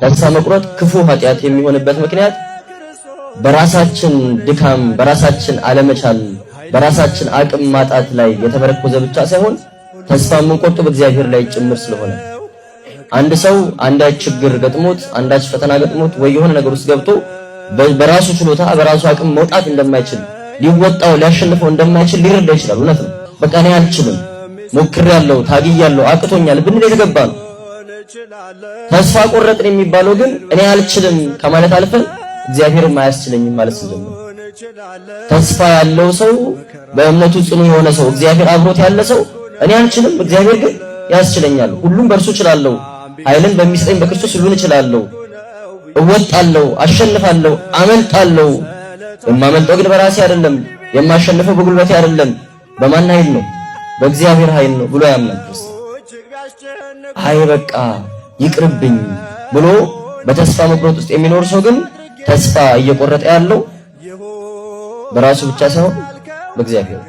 ተስፋ መቁረጥ ክፉ ኃጢአት የሚሆንበት ምክንያት በራሳችን ድካም፣ በራሳችን አለመቻል፣ በራሳችን አቅም ማጣት ላይ የተመረኮዘ ብቻ ሳይሆን ተስፋ የምንቆርጠው በእግዚአብሔር ላይ ጭምር ስለሆነ አንድ ሰው አንዳች ችግር ገጥሞት አንዳች ፈተና ገጥሞት ወይ የሆነ ነገር ውስጥ ገብቶ በራሱ ችሎታ በራሱ አቅም መውጣት እንደማይችል ሊወጣው ሊያሸንፈው እንደማይችል ሊረዳ ይችላል። እውነት ነው። በቃ እኔ አልችልም፣ ሞክሬያለሁ፣ ታግያለሁ፣ አቅቶኛል ብንል የተገባ ነው። ተስፋ ቆረጥን የሚባለው ግን እኔ አልችልም ከማለት አልፈን እግዚአብሔርም አያስችለኝም ማለት ሲጀምር ተስፋ ያለው ሰው በእምነቱ ጽኑ የሆነ ሰው እግዚአብሔር አብሮት ያለ ሰው እኔ አልችልም እግዚአብሔር ግን ያስችለኛል፣ ሁሉም በእርሱ እችላለሁ፣ ኃይልን በሚሰጠኝ በክርስቶስ ሁሉን እችላለሁ፣ እወጣለሁ፣ አሸንፋለሁ፣ አመልጣለሁ። የማመልጠው ግን በራሴ አይደለም፣ የማሸንፈው በጉልበቴ አይደለም፣ በማን ኃይል ነው? በእግዚአብሔር ኃይል ነው ብሎ ያምናል ክርስቲያን። አይ በቃ ይቅርብኝ ብሎ በተስፋ መቁረጥ ውስጥ የሚኖር ሰው ግን ተስፋ እየቆረጠ ያለው በራሱ ብቻ ሳይሆን በእግዚአብሔር